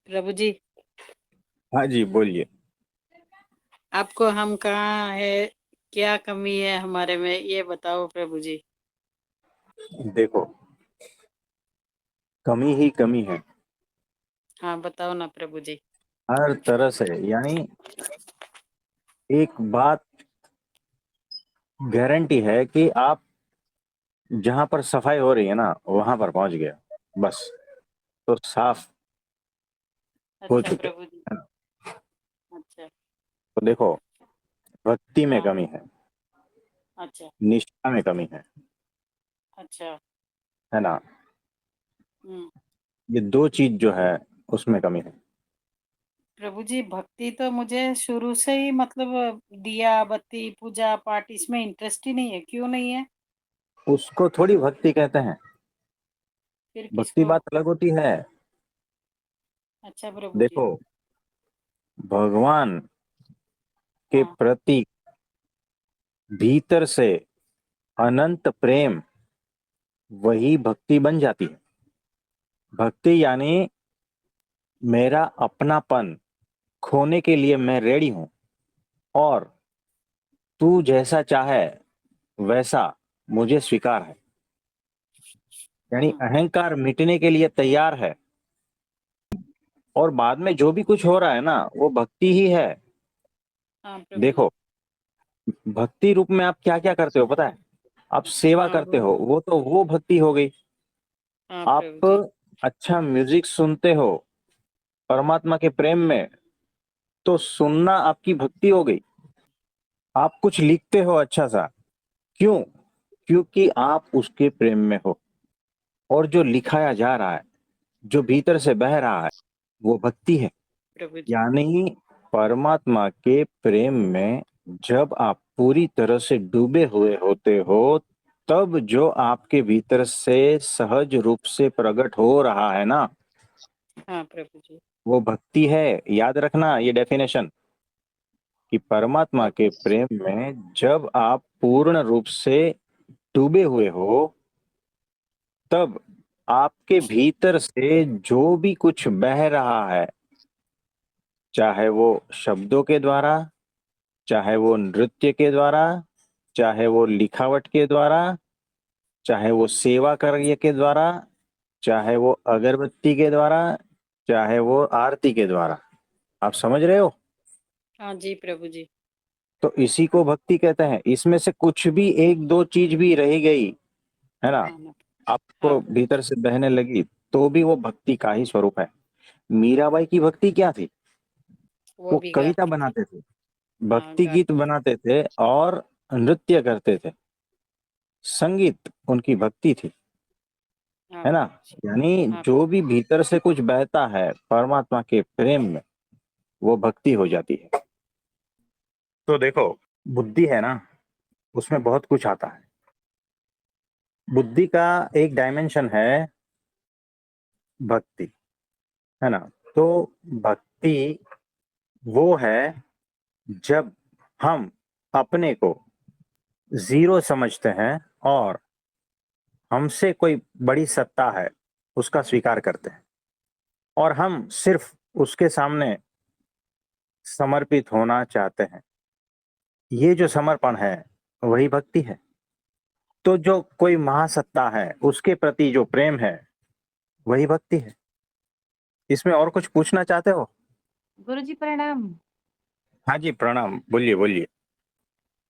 प्रभु जी, हाँ जी, बोलिए। आपको हम कहाँ है, क्या कमी है हमारे में, ये बताओ प्रभु जी। देखो, कमी ही कमी है हाँ, बताओ ना प्रभु जी। हर तरह से। यानी एक बात गारंटी है कि आप जहां पर सफाई हो रही है ना, वहां पर पहुंच गया, बस। तो साफ हो अच्छा चुके प्रभु जी। है ना। अच्छा। तो देखो, भक्ति में हाँ। कमी है, अच्छा। निष्ठा में कमी अच्छा। है ना। हम्म। ये दो चीज जो है, उसमें कमी है। प्रभु जी, भक्ति तो मुझे शुरू से ही मतलब दिया बत्ती पूजा पाठ इसमें इंटरेस्ट ही नहीं है, क्यों नहीं है? उसको थोड़ी भक्ति कहते हैं। फिर भक्ति किसको? बात अलग होती है। अच्छा प्रभु जी। देखो, भगवान के हाँ। प्रति भीतर से अनंत प्रेम, वही भक्ति बन जाती है। भक्ति यानी मेरा अपनापन खोने के लिए मैं रेडी हूं, और तू जैसा चाहे वैसा मुझे स्वीकार है। यानी हम्म। अहंकार मिटने के लिए तैयार है। और बाद में जो भी कुछ हो रहा है ना, वो भक्ति ही है। हाँ प्रभु जी। देखो, भक्ति रूप में आप क्या क्या करते हो पता है? आप सेवा हाँ करते वो। हो, वो तो वो भक्ति हो गई। हाँ प्रभु जी। आप अच्छा म्यूजिक सुनते हो परमात्मा के प्रेम में, तो सुनना आपकी भक्ति हो गई। आप कुछ लिखते हो अच्छा सा, क्यों? क्योंकि आप उसके प्रेम में हो। और जो लिखाया जा रहा है, जो भीतर से बह रहा है, वो भक्ति है। प्रभु जी। यानी परमात्मा के प्रेम में जब आप पूरी तरह से डूबे हुए होते हो, तब जो आपके भीतर से सहज रूप से प्रकट हो रहा है ना, हाँ प्रभु जी। वो भक्ति है। याद रखना ये डेफिनेशन, कि परमात्मा के ओके। प्रेम में जब आप पूर्ण रूप से डूबे हुए हो, तब आपके भीतर से जो भी कुछ बह रहा है, चाहे वो शब्दों के द्वारा, चाहे वो नृत्य के द्वारा, चाहे वो लिखावट के द्वारा, चाहे वो सेवा कार्य के द्वारा, चाहे वो अगरबत्ती के द्वारा, चाहे वो आरती के द्वारा, आप समझ रहे हो? हाँ जी प्रभु जी। तो इसी को भक्ति कहते हैं। इसमें से कुछ भी एक दो चीज भी रह गई, है ना, हाँ ना। हाँ आपको प्रभु भीतर जी। से बहने लगी, तो भी वो भक्ति का ही स्वरूप है। मीराबाई की भक्ति क्या थी? वो वो भी कविता गाती थी। बनाते थे, हाँ भक्ति गीत गाती थी। बनाते थे, और नृत्य करते थे। संगीत उनकी भक्ति थी, हाँ है ना। प्रभु जी। यानी हाँ जो प्रभु भी भीतर से कुछ बहता है परमात्मा के प्रेम में, वो भक्ति हो जाती है। तो देखो, बुद्धि है ना, उसमें बहुत कुछ आता है। बुद्धि का एक डायमेंशन है भक्ति, है ना। तो भक्ति वो है जब हम अपने को जीरो समझते हैं, और हमसे कोई बड़ी सत्ता है उसका स्वीकार करते हैं, और हम सिर्फ उसके सामने समर्पित होना चाहते हैं। ये जो समर्पण है, वही भक्ति है। तो जो कोई महासत्ता है उसके प्रति जो प्रेम है, वही भक्ति है। इसमें और कुछ पूछना चाहते हो? गुरुजी प्रणाम। हाँ जी, प्रणाम। बोलिए बोलिए।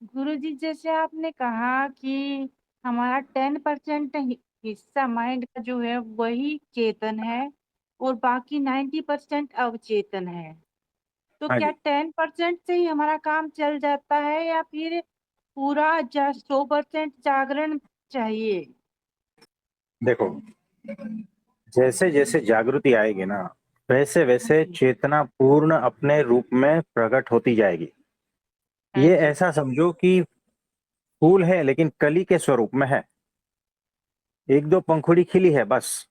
गुरुजी, जैसे आपने कहा कि हमारा 10% हिस्सा माइंड का जो है वही चेतन है और बाकी 90% अवचेतन है। तो हाँ क्या जी, 10% से ही हमारा काम चल जाता है या फिर पूरा 100% जागरण चाहिए? देखो, जैसे जैसे जागृति आएगी ना, वैसे हाँ वैसे जी। चेतना पूर्ण अपने रूप में प्रकट होती जाएगी। हाँ ये जी। ऐसा समझो कि फूल है लेकिन कली के स्वरूप में है। एक दो पंखुड़ी खिली है बस,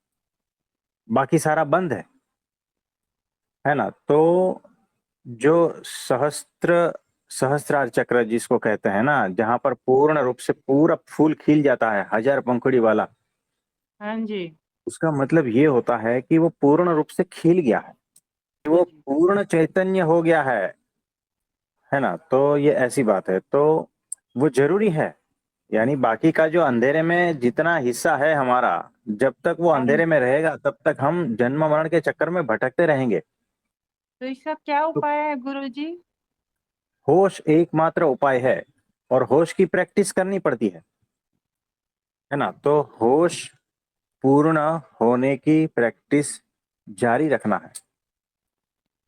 बाकी सारा बंद है ना। तो जो सहस्त्र सहस्त्रार चक्र जिसको कहते हैं ना, जहां पर पूर्ण रूप से पूरा फूल खिल जाता है, हजार पंखुड़ी वाला, हाँ जी। उसका मतलब ये होता है कि वो पूर्ण रूप से खिल गया है। वो गुरुजी। पूर्ण चैतन्य हो गया है ना? तो ये ऐसी बात है, तो वो जरूरी है। यानी बाकी का जो अंधेरे में जितना हिस्सा है हमारा, जब तक वो हाँ अंधेरे जी। में रहेगा तब तक हम जन्म मरण के चक्कर में भटकते रहेंगे। तो इसका क्या तो उपाय है गुरुजी? होश एकमात्र उपाय है, और होश की प्रैक्टिस करनी पड़ती है ना? तो होश पूर्ण होने की प्रैक्टिस जारी रखना है।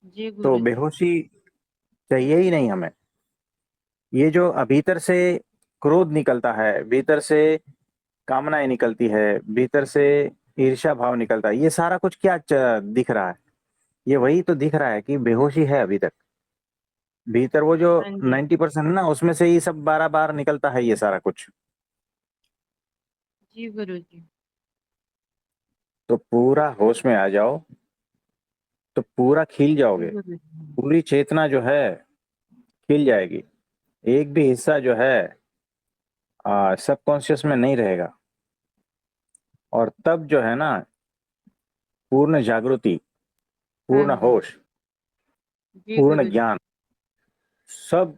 जी तो गुरुजी। बेहोशी चाहिए ही नहीं हमें। ये जो भीतर से क्रोध निकलता है, भीतर से कामनाएं निकलती है, भीतर से ईर्ष्या भाव निकलता है, ये सारा कुछ क्या दिख रहा है? ये वही तो दिख रहा है कि बेहोशी है अभी तक। भीतर वो जो हाँ जी। 90% है ना, उसमें से ही सब 12 बार निकलता है ये सारा कुछ। जी गुरुजी। तो पूरा होश में आ जाओ, तो पूरा खिल जी जाओगे। गुरुजी। पूरी चेतना जो है खिल जाएगी। एक भी हिस्सा जो है सबकॉन्शियस में नहीं रहेगा। और तब जो है ना, पूर्ण जागृति, हाँ पूर्ण जी। होश, जी पूर्ण गुरुजी। ज्ञान सब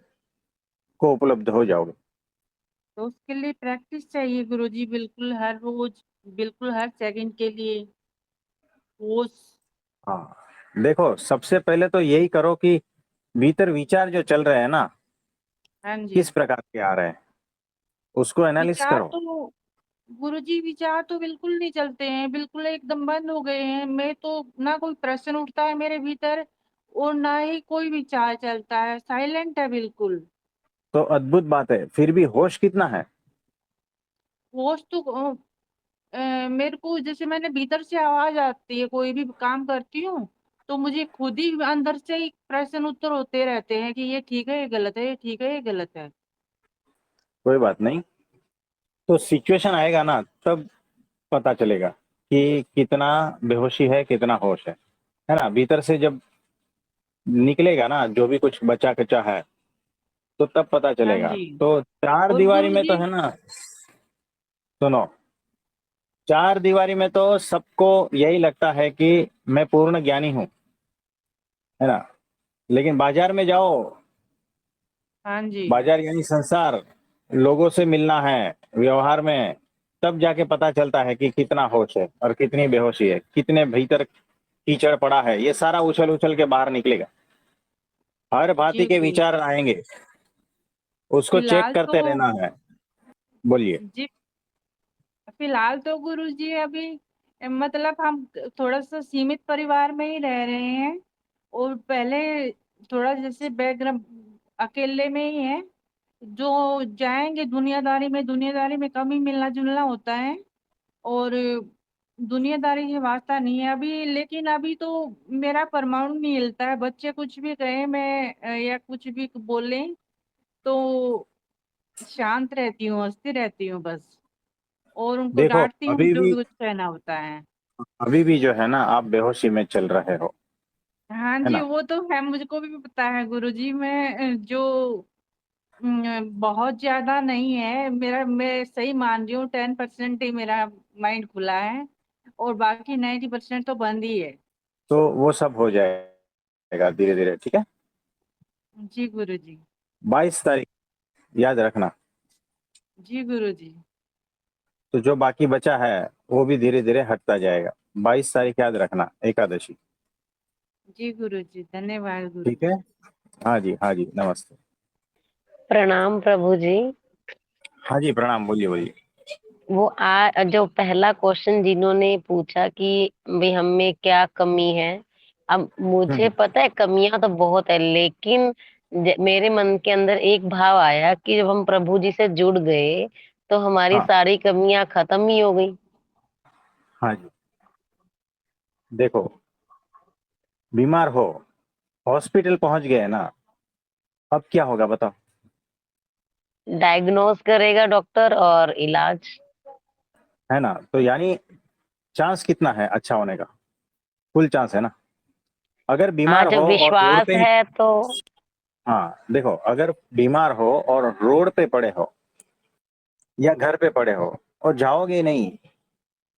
को उपलब्ध हो जाओगे। तो उसके लिए प्रैक्टिस चाहिए गुरुजी, बिल्कुल हर रोज, बिल्कुल हर सेकंड के लिए रोज। हाँ, देखो सबसे पहले तो यही करो कि भीतर विचार जो चल रहे हैं ना, हाँ जी। किस प्रकार के आ रहे हैं, उसको एनालिसिस विचार करो। तो गुरुजी, विचार तो बिल्कुल नहीं चलते हैं, बिल्कुल एकदम बंद हो गए हैं। मैं तो ना कोई प्रश्न उठता है मेरे भीतर और ना ही कोई विचार चलता है, साइलेंट है बिल्कुल। तो अद्भुत बात है, फिर भी होश कितना है? होश तो मेरे को जैसे मैंने भीतर से आवाज आती है, कोई भी काम करती हूँ तो मुझे खुद ही अंदर से ही प्रश्न उत्तर होते रहते हैं कि ये ठीक है, ये गलत है, ये ठीक है, ये गलत है। कोई बात नहीं। तो सिचुएशन आएगा ना, तब पता चलेगा कि कितना बेहोशी है, कितना होश है ना? भीतर से जब निकलेगा ना जो भी कुछ बचा कचा है, तो तब पता हाँ चलेगा। जी। तो चार और दीवारी में तो गुरुजी। है ना, सुनो, चार दीवारी में तो सबको यही लगता है कि मैं पूर्ण ज्ञानी हूं, है ना? लेकिन बाजार में जाओ, हाँ जी। बाजार यानी संसार, लोगों से मिलना है, व्यवहार में, तब जाके पता चलता है कि कितना होश है और कितनी बेहोशी है, कितने भीतर कीचड़ पड़ा है। ये सारा उछल उछल के बाहर निकलेगा। हर भांति जी के विचार गुरुजी। आएंगे, उसको चेक फिलहाल तो करते रहना है। बोलिए। जी, फिलहाल तो गुरुजी अभी मतलब हम थोड़ा सा सीमित परिवार में ही रह रहे हैं। और पहले थोड़ा जैसे बैकग्राउंड अकेले में ही है। जो जाएंगे दुनियादारी में, दुनियादारी में कम ही मिलना जुलना होता है। और दुनियादारी से वास्ता नहीं है अभी, लेकिन अभी तो मेरा परमाणु नहीं हिलता है। बच्चे कुछ भी कहें मैं या कुछ भी बोलें तो शांत रहती हूँ, हंसती रहती हूँ बस। और उनको देखो, डांटती हूँ जो भी कुछ कहना होता है। अभी भी जो है ना, आप बेहोशी में चल रहे हो, हाँ है जी, ना? वो तो है, मुझको भी पता है गुरुजी। मैं जो बहुत ज्यादा नहीं है मेरा, मैं सही मान रही हूँ, 10% ही मेरा माइंड खुला है और बाकी 90% तो बंद ही है। तो वो सब हो जाएगा धीरे धीरे, ठीक है? जी गुरुजी। 22 तारीख याद रखना। जी गुरुजी। तो जो बाकी बचा है वो भी धीरे धीरे हटता जाएगा। 22 तारीख याद रखना, एकादशी। जी गुरुजी, धन्यवाद ठीक है। गुरुजी। हाँ जी, हाँ जी, नमस्ते। प्रणाम प्रभु जी। हाँ जी, प्रणाम। बोलिए बोलिए। वो जो पहला क्वेश्चन जिन्होंने पूछा कि भाई हम में क्या कमी है, अब मुझे हम्म, पता है कमियां तो बहुत है, लेकिन मेरे मन के अंदर एक भाव आया कि जब हम प्रभु जी से जुड़ गए तो हमारी हाँ, सारी कमियां खत्म ही हो गई। हाँ जी। देखो, बीमार हो, हॉस्पिटल पहुंच गए ना, अब क्या होगा बताओ? डायग्नोज करेगा डॉक्टर और इलाज। है ना? तो यानी चांस कितना है अच्छा होने का? फुल चांस है ना। अगर हाँ, बीमार हो जब और रोड विश्वास पे, है तो। हाँ देखो, अगर बीमार हो और रोड पे पड़े हो या घर पे पड़े हो और जाओगे ही नहीं,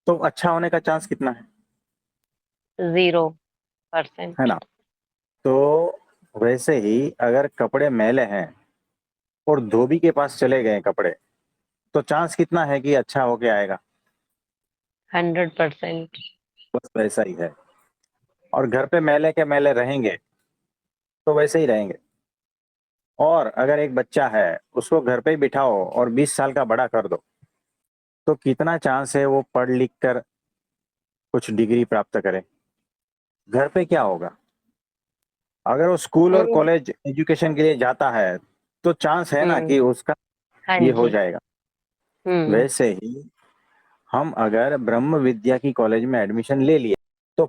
तो अच्छा होने का चांस कितना 0%। है ना? तो वैसे ही अगर कपड़े मैले हैं और धोबी के पास चले गए कपड़े, तो चांस कितना है कि अच्छा होके आएगा? 100%। बस वैसा ही है। और घर पे मैले के मैले रहेंगे तो वैसे ही रहेंगे। और अगर एक बच्चा है, उसको घर पे ही बिठाओ और 20 साल का बड़ा कर दो, तो कितना चांस है वो पढ़ लिख कर कुछ डिग्री प्राप्त करे? घर पे क्या होगा? अगर वो स्कूल और हम्म। कॉलेज एजुकेशन के लिए जाता है, तो चांस है ना कि हम्म। उसका हाँ ये हो जी। जाएगा। हम्म। वैसे ही हम अगर ब्रह्म विद्या की कॉलेज में एडमिशन ले लिए, तो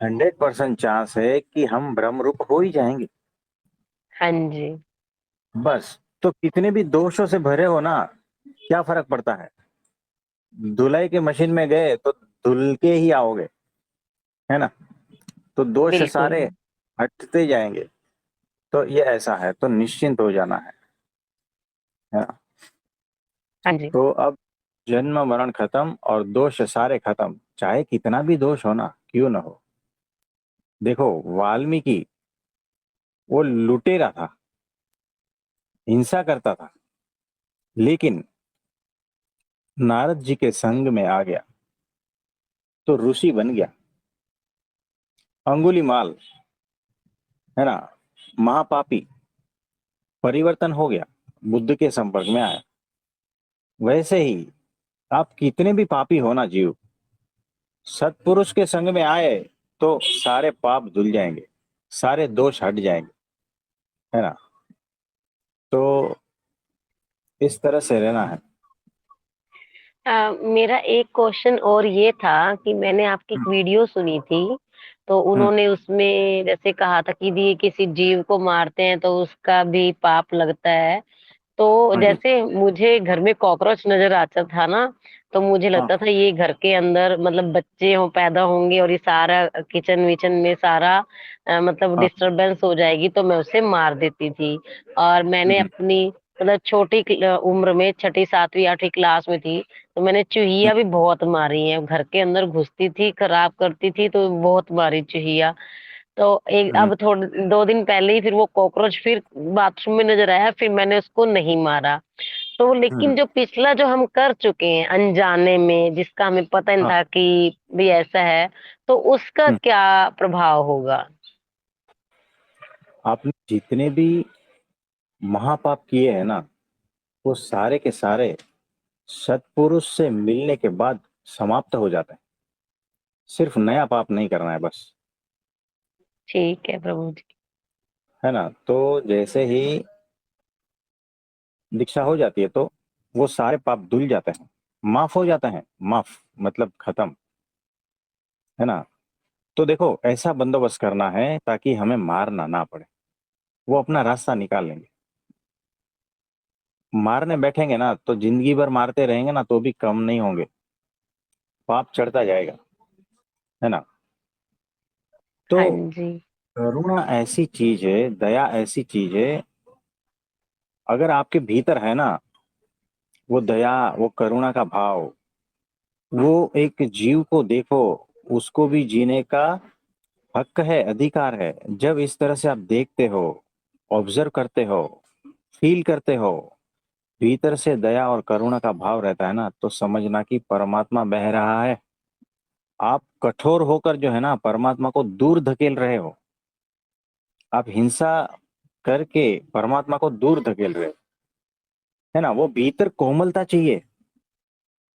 100% चांस है कि हम ब्रह्मरूप हो ही जाएंगे। हाँ जी। बस, तो कितने भी दोषों से भरे हो ना, क्या फर्क पड़ता है? धुलाई के मशीन में गए तो धुल के ही आओगे, है ना? तो दोष बिल्कुल। सारे हटते जाएंगे। तो ये ऐसा है, तो निश्चिंत हो जाना है ना? हाँ जी। तो अब जन्म मरण खत्म और दोष सारे खत्म, चाहे कितना भी दोष हो ना, क्यों ना हो। देखो, वाल्मीकि वो लुटेरा था, हिंसा करता था, लेकिन नारद जी के संग में आ गया तो ऋषि बन गया। अंगुलीमाल, है ना, महापापी, परिवर्तन हो गया, बुद्ध के संपर्क में आया। वैसे ही आप कितने भी पापी हो ना जीव, सत्पुरुष के संग में आए तो सारे पाप धुल जाएंगे, सारे दोष हट जाएंगे, है ना? तो इस तरह से रहना है। मेरा एक क्वेश्चन और ये था कि मैंने आपकी एक हम्म। वीडियो सुनी थी, तो हम्म। उन्होंने उसमें जैसे कहा था कि यदि किसी जीव को मारते हैं तो उसका भी पाप लगता है। तो हाँ जी। जैसे मुझे घर में कॉकरोच नजर आता था ना, तो मुझे हाँ। लगता था ये घर के अंदर मतलब बच्चे हो पैदा होंगे और ये सारा किचन विचन में सारा मतलब हाँ। डिस्टरबेंस हो जाएगी, तो मैं उसे मार देती थी। और मैंने हम्म। अपनी मतलब छोटी उम्र में छठी सातवीं आठवीं क्लास में थी, तो मैंने हम्म। चूहिया भी बहुत मारी है, घर के अंदर घुसती थी खराब करती थी तो बहुत मारी चूहिया। तो एक हम्म। अब थोड़े 2 दिन पहले ही फिर वो कॉकरोच फिर बाथरूम में नजर आया, फिर मैंने उसको नहीं मारा। तो हम्म। लेकिन जो पिछला जो हम कर चुके हैं अनजाने में, जिसका हमें पता नहीं हाँ। था कि भी ऐसा है, तो उसका हम्म। क्या प्रभाव होगा? आपने जितने भी महापाप किए हैं ना, वो सारे के सारे सत्पुरुष से मिलने के बाद समाप्त हो जाते हैं। सिर्फ नया पाप नहीं करना है बस, ठीक है प्रभु जी। है ना? तो जैसे ही दीक्षा हो जाती है तो वो सारे पाप धुल जाते हैं, माफ हो जाते हैं। माफ मतलब खत्म, है ना? तो देखो, ऐसा बंदोबस्त करना है ताकि हमें मारना ना पड़े, वो अपना रास्ता निकाल लेंगे। मारने बैठेंगे ना तो जिंदगी भर मारते रहेंगे ना तो भी कम नहीं होंगे, पाप चढ़ता जाएगा, है ना? तो हाँ जी। करुणा ऐसी चीज है, दया ऐसी चीज है, अगर आपके भीतर है ना वो दया, वो करुणा का भाव, वो एक जीव को देखो, उसको भी जीने का हक है, अधिकार है। जब इस तरह से आप देखते हो, ऑब्जर्व करते हो, फील करते हो, भीतर से दया और करुणा का भाव रहता है ना, तो समझना कि परमात्मा बह रहा है। आप कठोर होकर जो है ना परमात्मा को दूर धकेल रहे हो, आप हिंसा करके परमात्मा को दूर धकेल रहे हो, है ना? वो भीतर कोमलता चाहिए,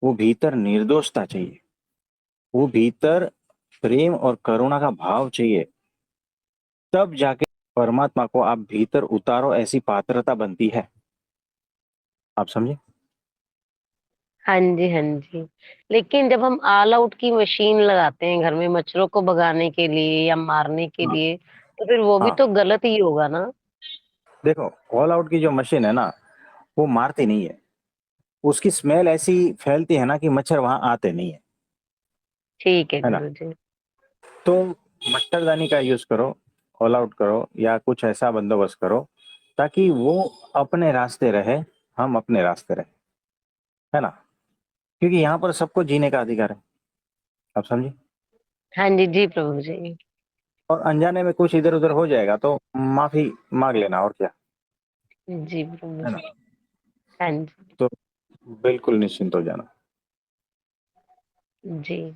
वो भीतर निर्दोषता चाहिए, वो भीतर प्रेम और करुणा का भाव चाहिए। तब जाके परमात्मा को आप भीतर उतारो, ऐसी पात्रता बनती है। आप समझे? हाँ जी। हाँ जी। लेकिन जब हम ऑल आउट की मशीन लगाते हैं घर में मच्छरों को भगाने के लिए या मारने के हाँ। लिए, तो फिर वो भी हाँ। तो गलत ही होगा ना? देखो, ऑल आउट की जो मशीन है ना, वो मारती नहीं है। उसकी स्मेल ऐसी फैलती है ना कि मच्छर वहां आते नहीं है, ठीक है है ना? गुरु जी। तो मच्छरदानी का यूज करो, ऑल आउट करो, या कुछ ऐसा बंदोबस्त करो ताकि वो अपने रास्ते रहे, हम अपने रास्ते रहे, है ना? क्योंकि यहाँ पर सबको जीने का अधिकार है। आप समझे? हाँ जी। जी प्रभु जी। और अनजाने में कुछ इधर उधर हो जाएगा तो माफी मांग लेना, और क्या, जी प्रभु है ना। जी। हाँ जी। तो बिल्कुल निश्चिंत हो जाना। जी।